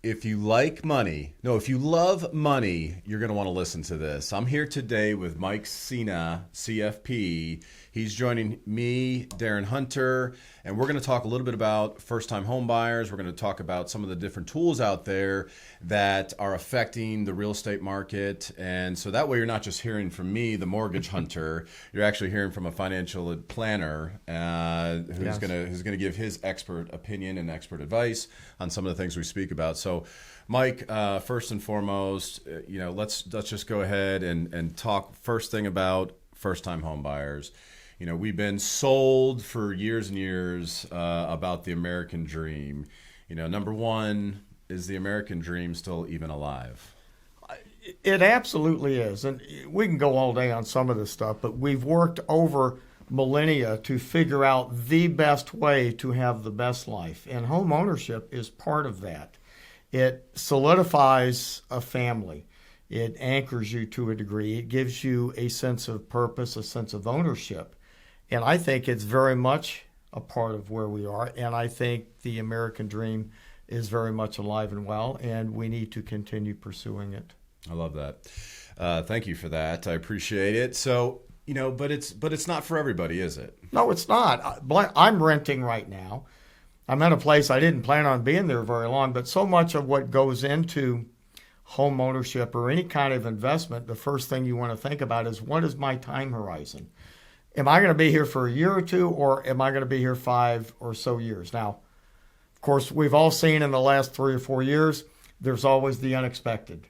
If you like money, no, if you love money, you're going to want to listen to this. I'm here today with Mike Sena, CFP. He's joining me, Darin Hunter, and we're going to talk a little bit about first-time home buyers. We're going to talk about some of the different tools out there that are affecting the real estate market. And so that way you're not just hearing from me, the mortgage hunter, you're actually hearing from a financial planner who's going to give his expert opinion and expert advice on some of the things we speak about. So, Mike, first and foremost, let's just go ahead and talk first thing about first-time home buyers. We've been sold for years and years about the American dream. Number one, is the American dream still even alive? It absolutely is. And we can go all day on some of this stuff, but we've worked over millennia to figure out the best way to have the best life. And home ownership is part of that. It solidifies a family. It anchors you to a degree. It gives you a sense of purpose, a sense of ownership. And I think it's very much a part of where we are. And I think the American dream is very much alive and well, and we need to continue pursuing it. I love that. Thank you for that. I appreciate it. So, but it's not for everybody, is it? No, it's not. I'm renting right now. I'm in a place I didn't plan on being there very long, but so much of what goes into home ownership or any kind of investment, the first thing you want to think about is, what is my time horizon? Am I going to be here for a year or two, or am I going to be here 5 or so years? Now, of course, we've all seen in the last 3 or 4 years, there's always the unexpected.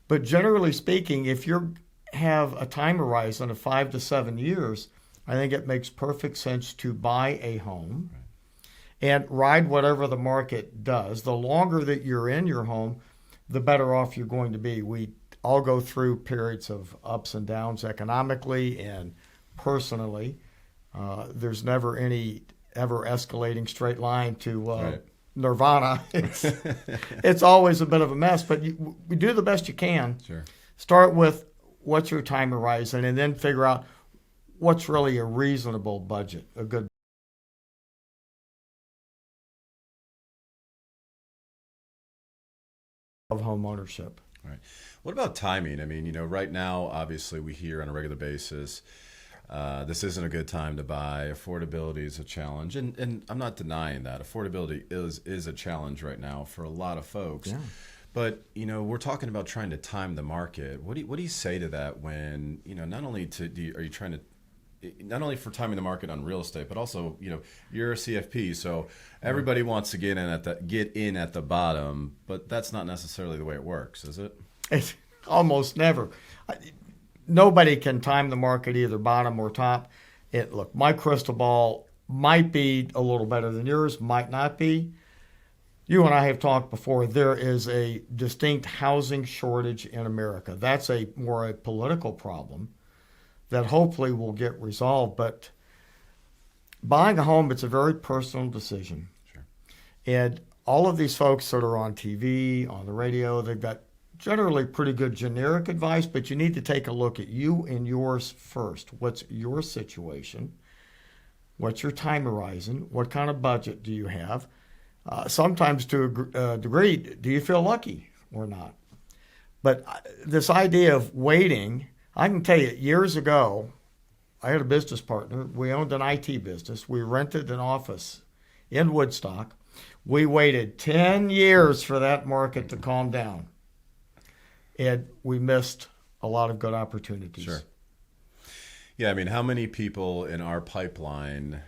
But generally speaking, if you have a time horizon of 5 to 7 years, I think it makes perfect sense to buy a home and ride whatever the market does. The longer that you're in your home, the better off you're going to be. We all go through periods of ups and downs economically and personally. There's never any ever escalating straight line to nirvana. It's always a bit of a mess, but you do the best you can. Sure. Start with what's your time horizon, and then figure out what's really a reasonable budget, a good of home ownership. Right. What about timing? I mean, right now, obviously, we hear on a regular basis, this isn't a good time to buy. Affordability is a challenge, and I'm not denying that. Affordability is a challenge right now for a lot of folks. Yeah. But we're talking about trying to time the market. What do you say to that when not only are you trying to not only for timing the market on real estate, but also you're a CFP, so everybody wants to get in at the bottom, but that's not necessarily the way it works, is it? It's almost never. Nobody can time the market either bottom or top. Look, my crystal ball might be a little better than yours, might not be. You and I have talked before. There is a distinct housing shortage in America. That's more a political problem that hopefully will get resolved. But buying a home, it's a very personal decision. Sure. And all of these folks that are on TV, on the radio, they've got generally pretty good generic advice, but you need to take a look at you and yours first. What's your situation? What's your time horizon? What kind of budget do you have? Sometimes to a degree, do you feel lucky or not? But this idea of waiting, I can tell you, years ago, I had a business partner. We owned an IT business. We rented an office in Woodstock. We waited 10 years for that market to calm down. And we missed a lot of good opportunities. Sure. Yeah, I mean, how many people in our pipeline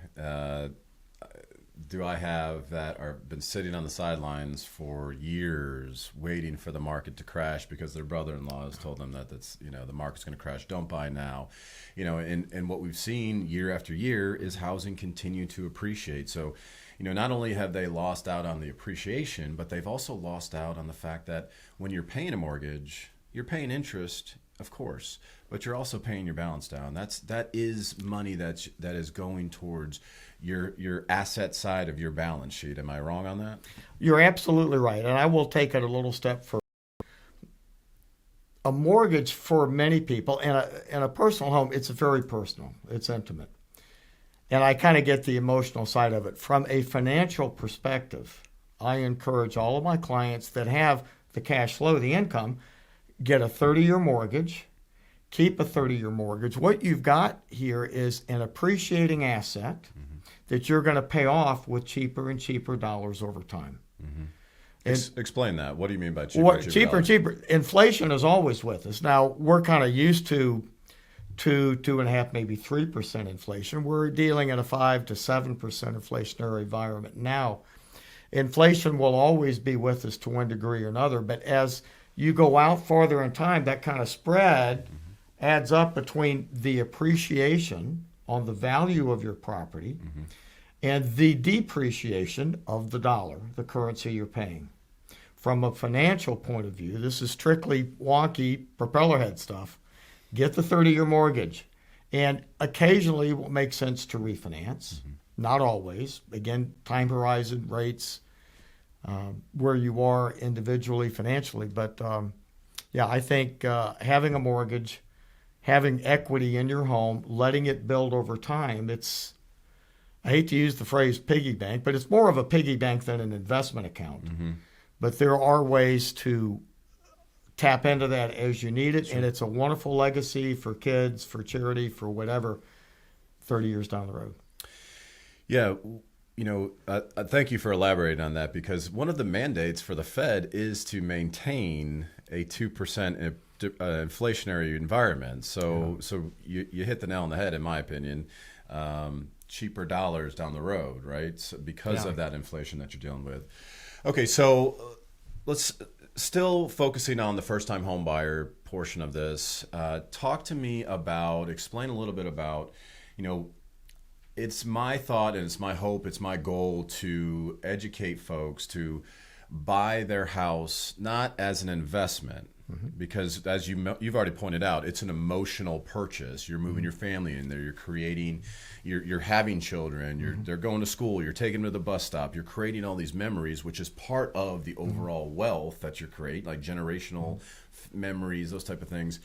do I have that are been sitting on the sidelines for years waiting for the market to crash because their brother-in-law has told them that the market's going to crash, don't buy now. And what we've seen year after year is housing continue to appreciate. So, not only have they lost out on the appreciation, but they've also lost out on the fact that when you're paying a mortgage, you're paying interest, of course, but you're also paying your balance down. That is money that is going towards your asset side of your balance sheet. Am I wrong on that? You're absolutely right. And I will take it a little step further. A mortgage for many people and a personal home, it's very personal. It's intimate. And I kind of get the emotional side of it. From a financial perspective, I encourage all of my clients that have the cash flow, the income, get a 30-year mortgage, keep a 30-year mortgage. What you've got here is an appreciating asset that you're going to pay off with cheaper and cheaper dollars over time. Explain that. What do you mean by cheaper and cheaper and cheaper? Inflation is always with us. Now, we're kind of used to 2.5%, maybe 3% inflation. We're dealing in a 5 to 7% inflationary environment now. Inflation will always be with us to one degree or another, but as you go out farther in time, that kind of spread adds up between the appreciation on the value of your property and the depreciation of the dollar, the currency you're paying. From a financial point of view, this is strictly wonky propeller head stuff. Get the 30-year mortgage. And occasionally it will make sense to refinance. Not always. Again, time horizon, rates, where you are individually, financially. But yeah, I think having a mortgage, having equity in your home, letting it build over time, I hate to use the phrase piggy bank, but it's more of a piggy bank than an investment account. But there are ways to tap into that as you need it, and it's a wonderful legacy for kids, for charity, for whatever, 30 years down the road. Yeah, thank you for elaborating on that, because one of the mandates for the Fed is to maintain a 2% inflationary environment. So you hit the nail on the head, in my opinion. Cheaper dollars down the road, right? So because of that inflation that you're dealing with. Okay, so let's still focusing on the first-time home buyer portion of this. Talk to me explain a little bit about, it's my thought and it's my hope, it's my goal to educate folks to buy their house not as an investment, because as you've already pointed out, it's an emotional purchase. You're moving your family in there. You're creating, you're having children. They're going to school. You're taking them to the bus stop. You're creating all these memories, which is part of the overall wealth that you create, like generational memories, those type of things.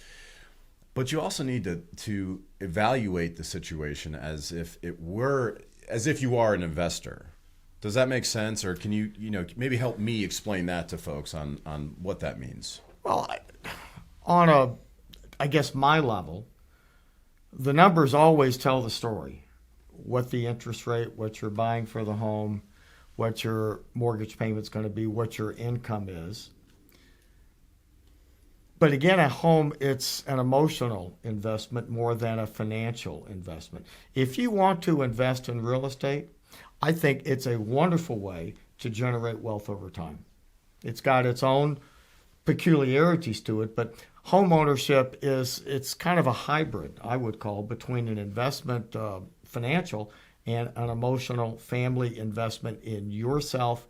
But you also need to evaluate the situation as if you are an investor. Does that make sense, or can you maybe help me explain that to folks on what that means? Well, on I guess my level, the numbers always tell the story. What the interest rate, what you're buying for the home, what your mortgage payment's going to be, what your income is. But again, at home, it's an emotional investment more than a financial investment. If you want to invest in real estate, I think it's a wonderful way to generate wealth over time. It's got its own peculiarities to it, but home ownership it's kind of a hybrid, I would call, between an investment, financial, and an emotional family investment in yourself,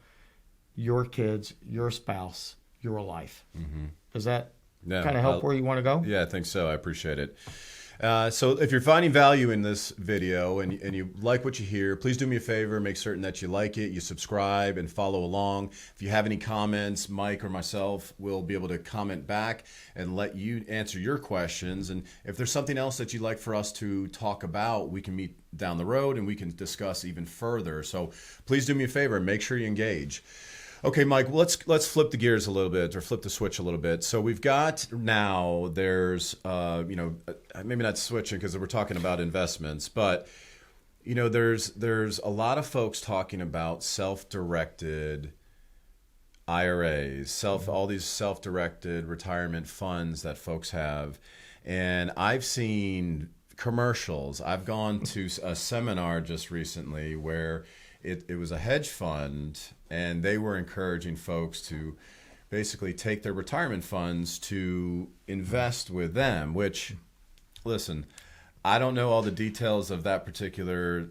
your kids, your spouse, your life. Does that kind of help where you want to go? Yeah, I think so. I appreciate it. So if you're finding value in this video and you like what you hear, please do me a favor, make certain that you like it, you subscribe and follow along. If you have any comments, Mike or myself will be able to comment back and let you answer your questions. And if there's something else that you'd like for us to talk about, we can meet down the road and we can discuss even further. So please do me a favor and make sure you engage. Okay, Mike, let's flip the gears a little bit, or flip the switch a little bit. So we've got now, there's, maybe not switching because we're talking about investments, but, there's a lot of folks talking about self-directed IRAs, all these self-directed retirement funds that folks have. And I've seen commercials. I've gone to a seminar just recently where it was a hedge fund, and they were encouraging folks to basically take their retirement funds to invest with them, which, listen, I don't know all the details of that particular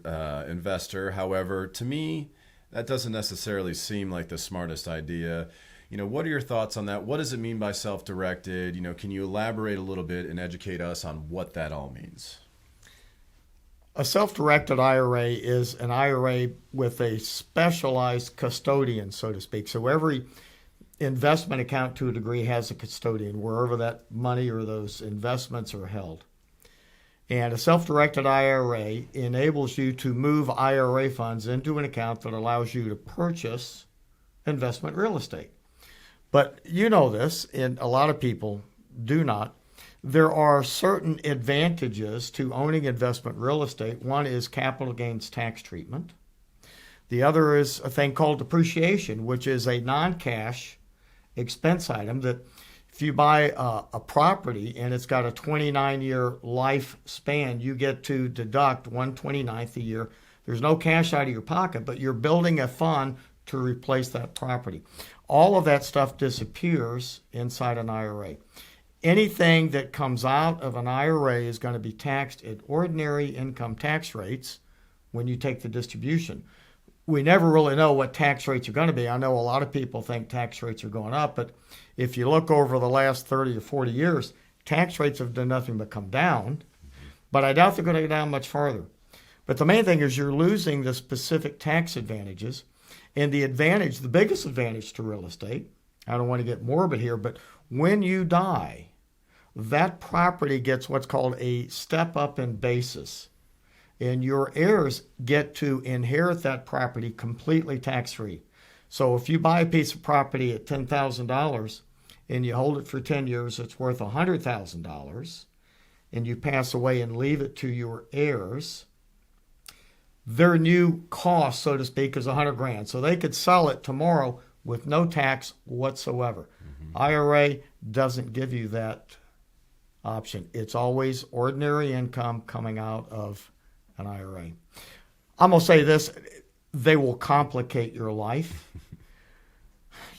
investor. However, to me, that doesn't necessarily seem like the smartest idea. What are your thoughts on that? What does it mean by self-directed? Can you elaborate a little bit and educate us on what that all means? A self-directed IRA is an IRA with a specialized custodian, so to speak. So every investment account, to a degree, has a custodian wherever that money or those investments are held. And a self-directed IRA enables you to move IRA funds into an account that allows you to purchase investment real estate. But you know this, and a lot of people do not. There are certain advantages to owning investment real estate. One is capital gains tax treatment. The other is a thing called depreciation, which is a non-cash expense item that if you buy a property and it's got a 29-year lifespan, you get to deduct 1/29th a year. There's no cash out of your pocket, but you're building a fund to replace that property. All of that stuff disappears inside an IRA. Anything that comes out of an IRA is going to be taxed at ordinary income tax rates when you take the distribution. We never really know what tax rates are going to be. I know a lot of people think tax rates are going up, but if you look over the last 30 or 40 years, tax rates have done nothing but come down, but I doubt they're going to go down much farther. But the main thing is you're losing the specific tax advantages, and the biggest advantage to real estate, I don't want to get morbid here, but when you die, that property gets what's called a step up in basis. And your heirs get to inherit that property completely tax-free. So if you buy a piece of property at $10,000 and you hold it for 10 years, it's worth $100,000, and you pass away and leave it to your heirs, their new cost, so to speak, is $100,000. So they could sell it tomorrow with no tax whatsoever. IRA doesn't give you that option. It's always ordinary income coming out of an IRA. I'm going to say this, they will complicate your life.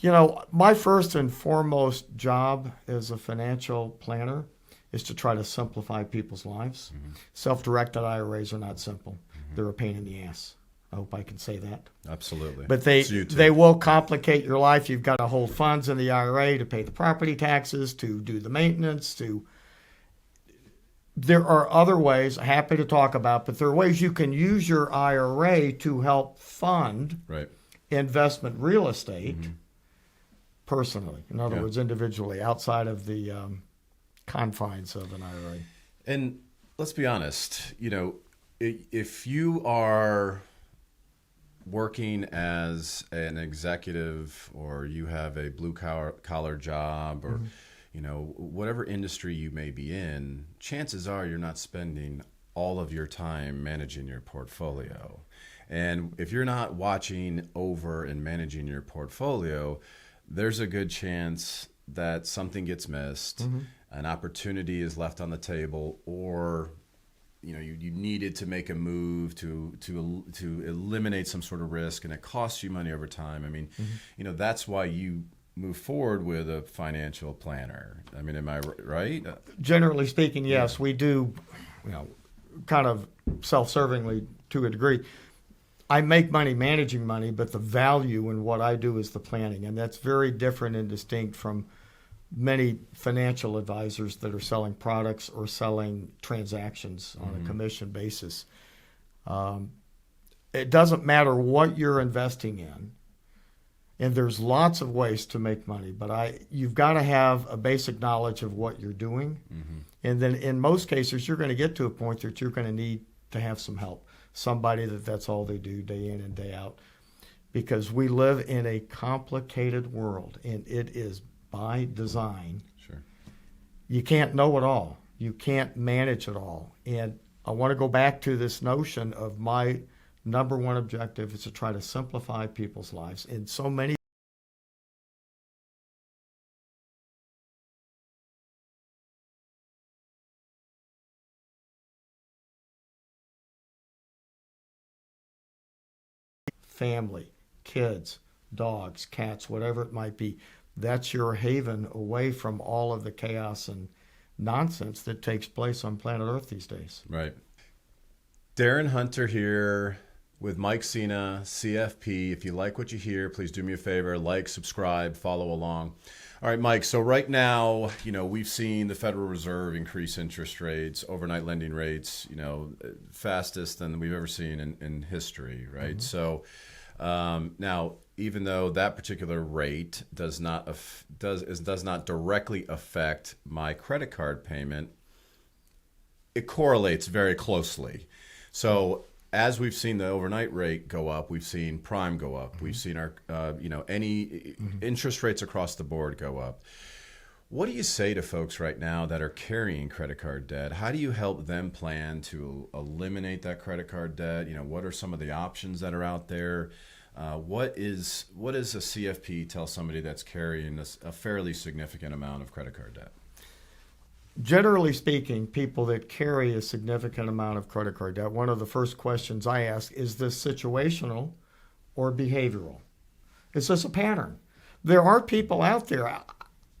You know, my first and foremost job as a financial planner is to try to simplify people's lives. Self-directed IRAs are not simple. They're a pain in the ass. I hope I can say that. Absolutely. But they will complicate your life. You've got to hold funds in the IRA to pay the property taxes, to do the maintenance, There are other ways, happy to talk about, but there are ways you can use your IRA to help fund investment real estate personally. In other words, individually, outside of the confines of an IRA. And let's be honest, you know, if you are working as an executive or you have a blue collar job or you know, whatever industry you may be in, chances are you're not spending all of your time managing your portfolio. And if you're not watching over and managing your portfolio, there's a good chance that something gets missed, an opportunity is left on the table, or you know, you needed to make a move to eliminate some sort of risk, and it costs you money over time. I mean, you know, that's why you move forward with a financial planner. I mean, am I right? Generally speaking, yes, we do, you know, kind of self-servingly to a degree. I make money managing money, but the value in what I do is the planning, and that's very different and distinct from many financial advisors that are selling products or selling transactions on a commission basis. It doesn't matter what you're investing in, and there's lots of ways to make money, but you've got to have a basic knowledge of what you're doing. And then in most cases, you're going to get to a point that you're going to need to have some help, somebody that's all they do day in and day out, because we live in a complicated world, and it is by design. You can't know it all. You can't manage it all. And I want to go back to this notion of my number one objective is to try to simplify people's lives. And so many family, kids, dogs, cats, whatever it might be, that's your haven away from all of the chaos and nonsense that takes place on planet Earth these days. Right. Darin Hunter here with Mike Sena, CFP. If you like what you hear, please do me a favor, like, subscribe, follow along. All right, Mike, so right now, you know, we've seen the Federal Reserve increase interest rates, overnight lending rates, you know, fastest than we've ever seen in history, right? So now, even though that particular rate does not directly affect my credit card payment, it correlates very closely. So as we've seen the overnight rate go up, we've seen prime go up. We've seen our, any interest rates across the board go up. What do you say to folks right now that are carrying credit card debt? How do you help them plan to eliminate that credit card debt? What are some of the options that are out there? What does a CFP tell somebody that's carrying a fairly significant amount of credit card debt? Generally speaking, people that carry a significant amount of credit card debt, one of the first questions I ask, is this situational or behavioral? Is this a pattern? There are people out there,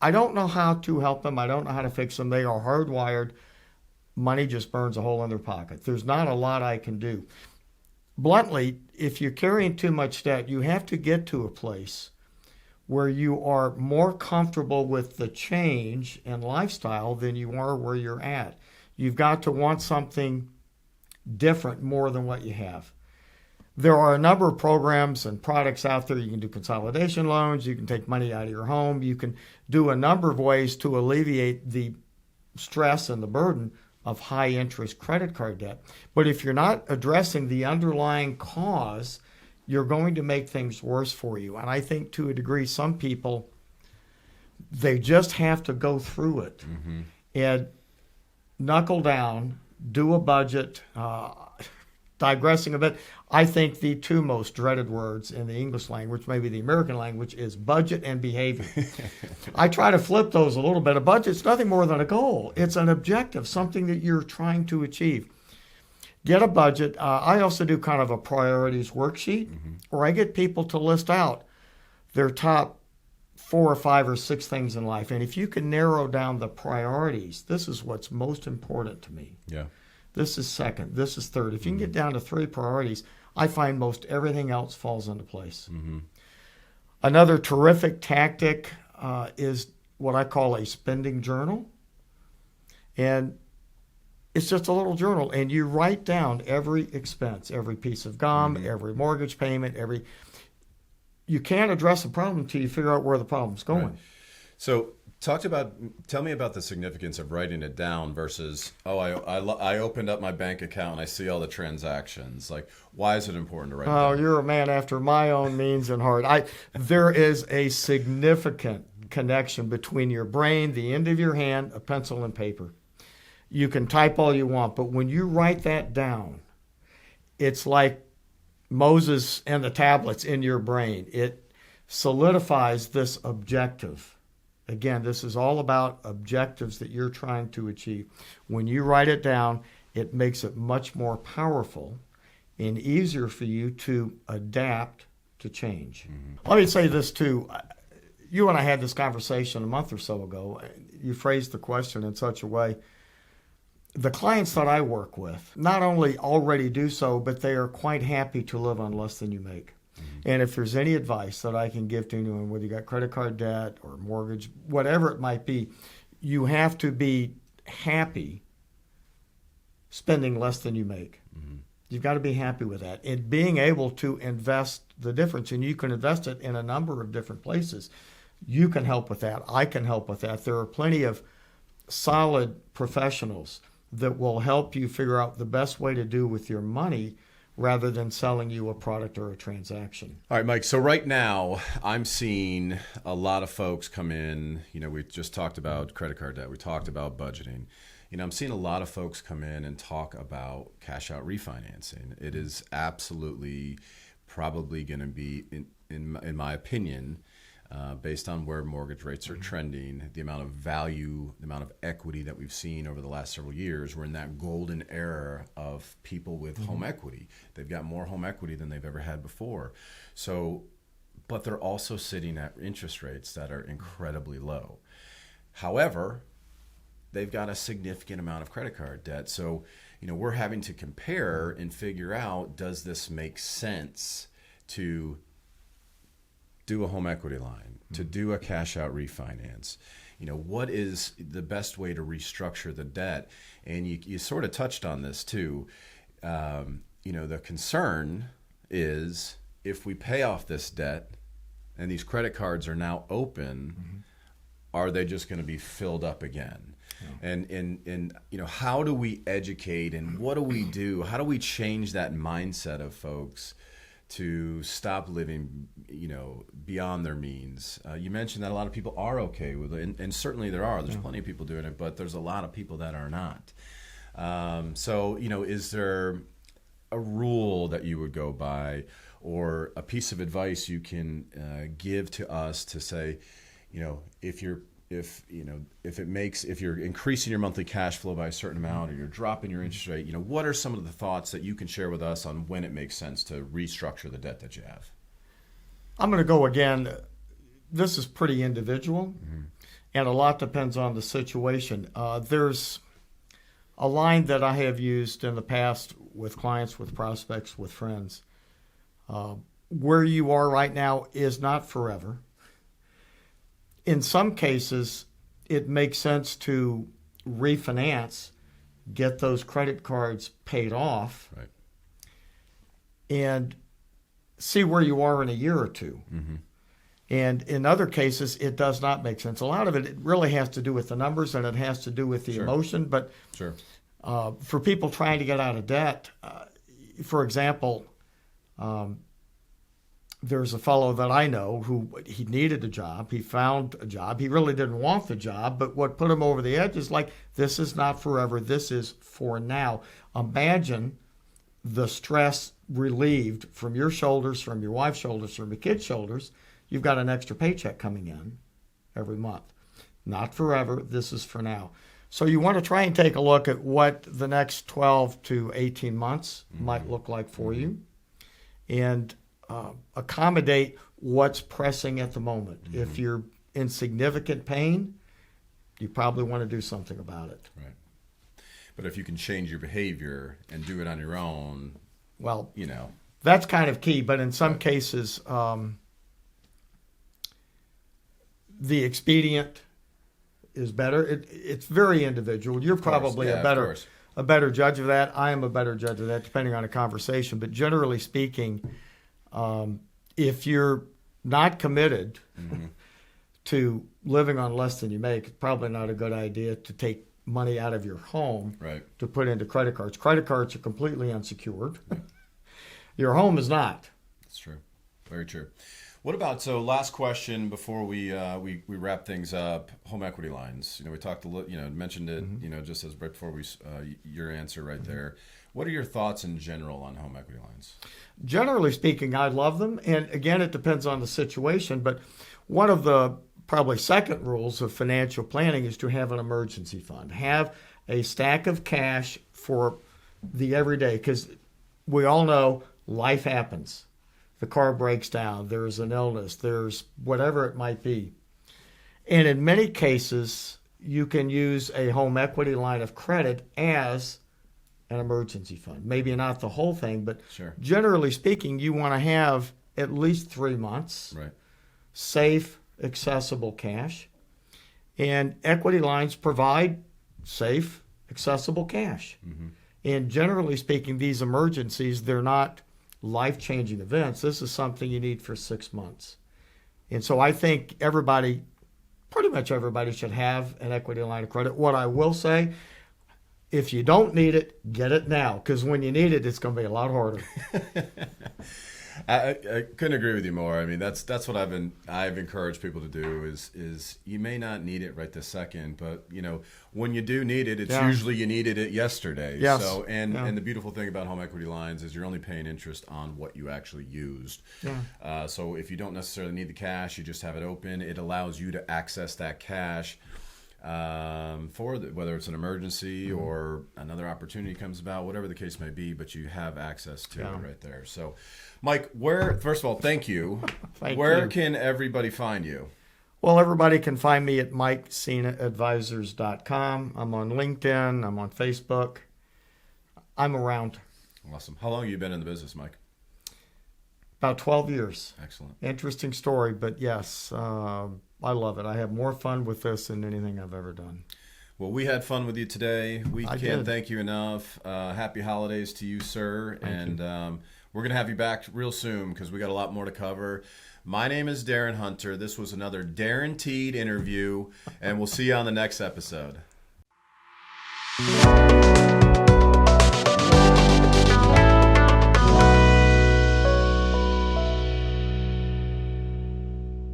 I don't know how to help them. I don't know how to fix them. They are hardwired. Money just burns a hole in their pocket. There's not a lot I can do. Bluntly, if you're carrying too much debt, you have to get to a place where you are more comfortable with the change and lifestyle than you are where you're at. You've got to want something different more than what you have. There are a number of programs and products out there. You can do consolidation loans. You can take money out of your home. You can do a number of ways to alleviate the stress and the burden of high interest credit card debt. But if you're not addressing the underlying cause, you're going to make things worse for you. And I think to a degree, some people, they just have to go through it and knuckle down, do a budget. Digressing a bit, I think the two most dreaded words in the English language, maybe the American language, is budget and behavior. I try to flip those a little bit. A budget's nothing more than a goal. It's an objective, something that you're trying to achieve. Get a budget. I also do kind of a priorities worksheet where I get people to list out their top 4 or 5 or 6 things in life. And if you can narrow down the priorities, this is what's most important to me. Yeah. This is second. This is third. If you can get down to 3 priorities, I find most everything else falls into place. Another terrific tactic is what I call a spending journal. And it's just a little journal. And you write down every expense, every piece of gum, every mortgage payment, You can't address a problem until you figure out where the problem's going. Right. So tell me about the significance of writing it down versus, I opened up my bank account and I see all the transactions. Like, why is it important to write it down? Oh, you're a man after my own means and heart. There is a significant connection between your brain, the end of your hand, a pencil and paper. You can type all you want, but when you write that down, it's like Moses and the tablets in your brain. It solidifies this objective. Again, this is all about objectives that you're trying to achieve. When you write it down, it makes it much more powerful and easier for you to adapt to change. Let me say this too. You and I had this conversation a month or so ago. You phrased the question in such a way. The clients that I work with not only already do so, but they are quite happy to live on less than you make. And if there's any advice that I can give to anyone, whether you got credit card debt or mortgage, whatever it might be, you have to be happy spending less than you make. You've got to be happy with that. And being able to invest the difference, and you can invest it in a number of different places. You can help with that. I can help with that. There are plenty of solid professionals that will help you figure out the best way to do with your money rather than selling you a product or a transaction. All right, Mike. So right now, I'm seeing a lot of folks come in. We just talked about credit card debt. We talked about budgeting. I'm seeing a lot of folks come in and talk about cash out refinancing. It is absolutely probably going to be, in my opinion, based on where mortgage rates are trending, the amount of value, the amount of equity that we've seen over the last several years, we're in that golden era of people with home equity. They've got more home equity than they've ever had before. So, but they're also sitting at interest rates that are incredibly low. However, they've got a significant amount of credit card debt. So, we're having to compare and figure out, does this make sense to do a home equity line, to do a cash out refinance? What is the best way to restructure the debt? And you sort of touched on this too. The concern is if we pay off this debt and these credit cards are now open, are they just going to be filled up again? And how do we educate and what do we do? How do we change that mindset of folks to stop living, beyond their means? You mentioned that a lot of people are okay with it, and certainly there's plenty of people doing it, but there's a lot of people that are not. So, is there a rule that you would go by, or a piece of advice you can give to us to say, if you're increasing your monthly cash flow by a certain amount, or you're dropping your interest rate, what are some of the thoughts that you can share with us on when it makes sense to restructure the debt that you have? I'm going to go again. This is pretty individual, and a lot depends on the situation. There's a line that I have used in the past with clients, with prospects, with friends. Where you are right now is not forever. In some cases, it makes sense to refinance, get those credit cards paid off, right, and see where you are in a year or two. And in other cases, it does not make sense. A lot of it really has to do with the numbers, and it has to do with the emotion. But for people trying to get out of debt, for example, there's a fellow that I know who he needed a job. He found a job. He really didn't want the job, but what put him over the edge is like, this is not forever. This is for now. Imagine the stress relieved from your shoulders, from your wife's shoulders, from your kids' shoulders. You've got an extra paycheck coming in every month. Not forever. This is for now. So you want to try and take a look at what the next 12 to 18 months might look like for you, and accommodate what's pressing at the moment. If you're in significant pain, you probably want to do something about it. Right. But if you can change your behavior and do it on your own, well, that's kind of key. But in some cases, the expedient is better. It's very individual. You're probably a better judge of that. I am a better judge of that, depending on the conversation. But generally speaking, if you're not committed to living on less than you make, it's probably not a good idea to take money out of your home to put into credit cards. Credit cards are completely unsecured. Your home is not. That's true. Very true. What about, so last question before we wrap things up, home equity lines. We talked a little, mentioned it, just as right before your answer right there. What are your thoughts in general on home equity lines? Generally speaking, I love them. And again, it depends on the situation. But one of the probably second rules of financial planning is to have an emergency fund. Have a stack of cash for the everyday, because we all know life happens. The car breaks down, there's an illness, there's whatever it might be. And in many cases, you can use a home equity line of credit as an emergency fund. Maybe not the whole thing, but generally speaking, you want to have at least 3 months safe, accessible cash. And equity lines provide safe, accessible cash. And generally speaking, these emergencies, they're not life-changing events. This is something you need for 6 months. And so I think pretty much everybody should have an equity line of credit. What I will say, if you don't need it, get it now, because when you need it, it's going to be a lot harder. I couldn't agree with you more. I mean, that's what I've encouraged people to do is you may not need it right this second, but when you do need it, it's usually you needed it yesterday. Yes. So and the beautiful thing about home equity lines is you're only paying interest on what you actually used. So if you don't necessarily need the cash, you just have it open. It allows you to access that cash whether it's an emergency or another opportunity comes about, whatever the case may be, but you have access to it right there. So, Mike, first of all, thank you. Where can everybody find you? Well, everybody can find me at MikeSenaAdvisors.com. I'm on LinkedIn. I'm on Facebook. I'm around. Awesome. How long have you been in the business, Mike? About 12 years. Excellent. Interesting story, but yes, I love it. I have more fun with this than anything I've ever done. Well, we had fun with you today. We can't thank you enough. Happy holidays to you, sir. Thank you. We're going to have you back real soon because we got a lot more to cover. My name is Darin Hunter. This was another guaranteed interview, and we'll see you on the next episode.